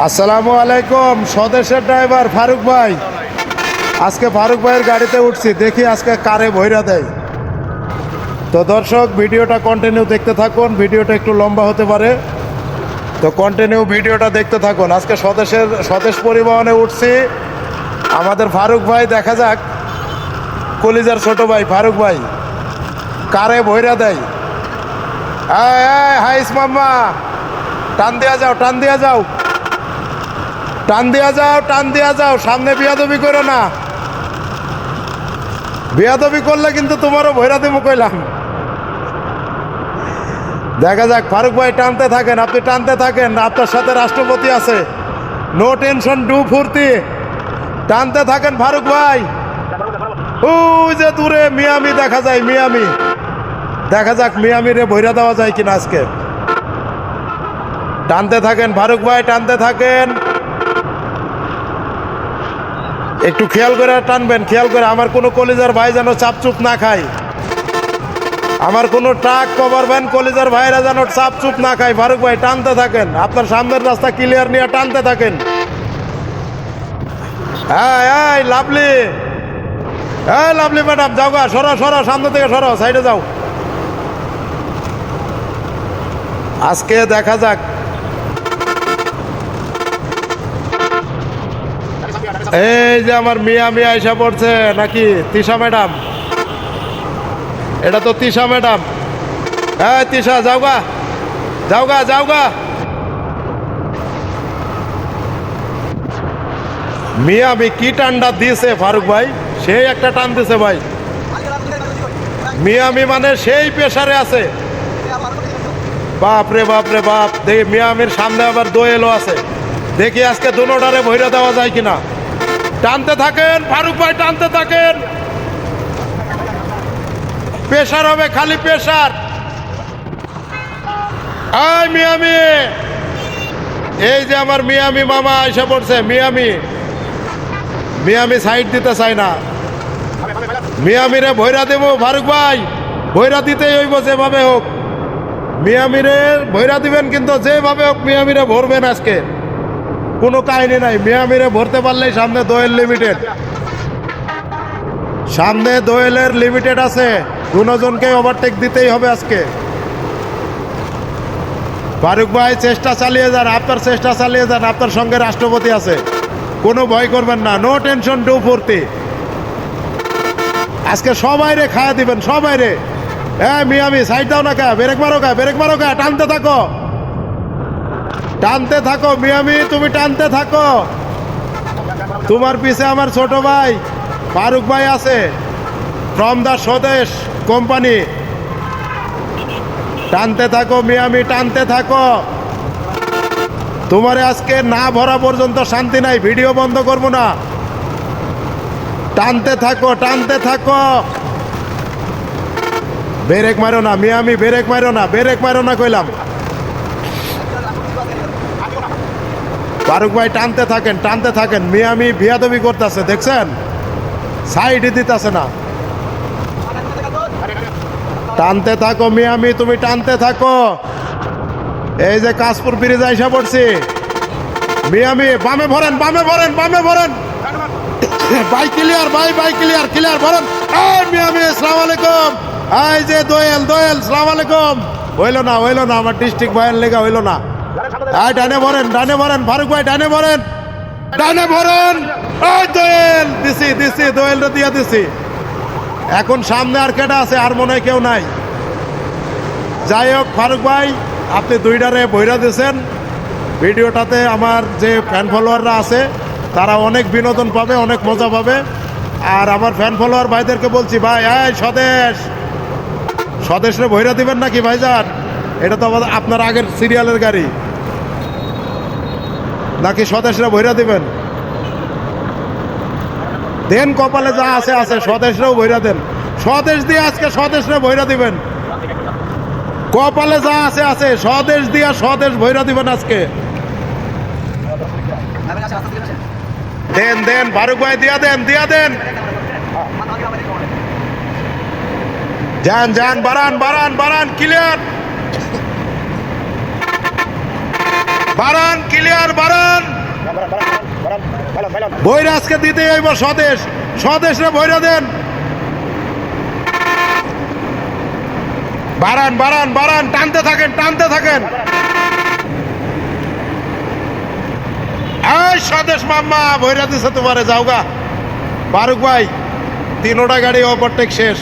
আসসালামু আলাইকুম। স্বদেশের ড্রাইভার ফারুক ভাই। আজকে ফারুক ভাইয়ের গাড়িতে উঠছি, দেখি আজকে কারে ভৈরা দেয়। তো দর্শক, ভিডিওটা কন্টিনিউ দেখতে থাকুন। ভিডিওটা একটু লম্বা হতে পারে, তো কন্টিনিউ ভিডিওটা দেখতে থাকুন। আজকে স্বদেশ পরিবহনে উঠছি। আমাদের ফারুক ভাই, দেখা যাক কলিজার ছোট ভাই ফারুক ভাই কারে ভৈরা দেয়। হাইস মাম্মা, টান দিয়া যাও, টান দিয়া যাও, টান দিয়া যাও, টান দিয়া যাও। সামনে বিয়াদবি করো না, বিয়াদবি করলে কিন্তু তোমারও ভৈরা দেবো কইলাম। দেখা যাক, ফারুক ভাই টানতে থাকেন, আপনি টানতে থাকেন। আপনার সাথে রাষ্ট্রপতি আছে, নো টেনশন, ডু ফুর্তি। টানতে থাকেন ফারুক ভাই। ওই যে দূরে মিয়ামি দেখা যায়, মিয়ামি। দেখা যাক মিয়ামি রে ভৈরা দেওয়া যায় কিনা আজকে। টানতে থাকেন ফারুক ভাই, টানতে থাকেন। একটু খেয়াল করে টানবেন, খেয়াল করে। আমার কোনো কলিজার ভাই যেন চাপচুপ না খায়, আমার কোনো ট্রাক কভার ভ্যান কলিজার ভাইরা যেন চাপচুপ না খায়। ফারুক ভাই টানতে থাকেন, আপনার সামনের রাস্তা ক্লিয়ার নিয়ে টানতে থাকেন। হ্যাঁ, লাভলি, হ্যাঁ লাভলি ম্যাডাম, যাও গা, সরো সরো, সামনে থেকে সরো, সাইডে যাও। আজকে দেখা যাক। এই যে আমার মিয়া আইসা পড়ছে নাকি? তিশা ম্যাডাম, এটা তো তিশা ম্যাডাম। হ্যাঁ তিশা, যাও গা, যাও গা, যাও গা। মিয়ামি কি টান্ডা দিয়েছে ফারুক ভাই, সেই একটা টান দিছে ভাই। মিয়ামি মানে সেই প্রেসারে আছে। বাপ রে বাপ রে বাপ। দেখি মিয়ামির সামনে আবার দোয়েলও আছে, দেখি আজকে দুনোটারে ভৈরা দেওয়া যায় কিনা। টানতে থাকেন ফারুক ভাই, টানতে থাকেন। প্রেসার হবে, খালি প্রেসার। এই মিয়ামি, এই যে আমার মিয়ামি মামা এসে পড়ছে। মিয়ামি, মিয়ামি সাইড দিতে চায় না। মিয়ামিরে ভৈরা দেবো ফারুক ভাই, ভৈরা দিতেই হইব যেভাবে হোক। মিয়ামিরে ভৈরা দিবেন, কিন্তু যেভাবে হোক মিয়ামিরে ভরবেন আজকে। কোনো কাহিনী নাই, মিয়ামিরে ভরতে পারলেই সামনে দোয়েল লিমিটেড, সামনে দোয়েলের লিমিটেড আছে। দুজনকে ওভারটেক দিতেই হবে আজকে। ফারুক ভাই চেষ্টা চালিয়ে যান, আপনার চেষ্টা চালিয়ে যান। আপনার সঙ্গে রাষ্ট্রপতি আছে, কোনো ভয় করবেন না, নো টেনশন, ডু ফুর্তি। আজকে সবাই রে খায়া দিবেন, সবাই রে। হ্যাঁ মিয়ামি, সাইড দাও না, কা ব্রেক মারো, কা ব্রেক মারো, কা টানতে থাকো, টানতে থাকো মিয়ামি, তুমি টানতে থাকো। তোমার পিছে আমার ছোট ভাই ফারুক ভাই আছে, ফ্রম দ্য স্বদেশ কোম্পানি। টানতে থাকো মিয়ামি, টানতে থাকো। তোমারে আজকে না ভরা পর্যন্ত শান্তি নাই, ভিডিও বন্ধ করবো না। টানতে থাকো, টানতে থাকো। ব্রেক মারো না মিয়ামি, ব্রেক মারো না, ব্রেক মারো না কইলাম। ফারুক ভাই টানতে থাকেন, টানতে থাকেন। মিয়ামি বিয়াদবি করতেছে, দেখছেন, সাইড দিতেছে না। টানতে থাকো মিয়ামি, তুমি টানতে থাকো। এই যে কাশপুর ব্রিজ আইসা পড়ছি। মিয়ামি বামে ভরেন, বামে ভরেন, বামে ভরেন। বাই ক্লিয়ার, বাই ক্লিয়ার, ক্লিয়ার ভরেন। এই মিয়ামি, আসসালামু আলাইকুম। এই যে দোয়েল, দোয়েল, আসসালামু আলাইকুম। হইলো না, হইলো না, আমার ডিস্ট্রিক্ট ভাইয়ের লেগা হইলো না। এই ডানে ভরেন, ডানে ভরেন ফারুক ভাই, ডানে ভরেন, ডানে ভরেন। এই দোয়েল দিছি, দিছি, দোয়েলটা দিয়া দিছি। এখন সামনে আর কেটা আছে? আর মনে হয় কেউ নাই। যাই হোক ফারুক ভাই, আপনি দুইটারে ভৈরা দিয়েছেন। ভিডিওটাতে আমার যে ফ্যান ফলোয়াররা আছে তারা অনেক বিনোদন পাবে, অনেক মজা পাবে। আর আমার ফ্যান ফলোয়ার ভাইদেরকে বলছি, ভাই এই স্বদেশরে ভৈরা দিবেন নাকি ভাইজান? এটা তো আপনার আগের সিরিয়ালের গাড়ি, নাকি স্বদেশরে ভৈরা দিবেন? দেন, কপালে যা আছে আছে, স্বদেশরেও ভৈরা দেন। স্বদেশ দিয়ে আজকে স্বদেশরে ভৈরা দিবেন। কপালে যা আছে আছে, স্বদেশ দিয়া স্বদেশ ভৈরা দিবেন আজকে। দেন দেন ফারুক ভাই, দিয়া দেন, দিয়া দেন। যান যান, বাড়ান বাড়ান বাড়ান, ক্লিয়ার বাড়ান, ক্লিয়ার বাড়ান। বইরা আজকে দিতে হইব স্বদেশ, স্বদেশ রে বইরা দেন। বাড়ান বাড়ান বাড়ান, টানতে থাকেন টানতে থাকেন। এই স্বদেশ মাম্মা বইরা দিছে তোমারে, যাওগা। ফারুক ভাই 3টা গাড়ি ওভারটেক শেষ।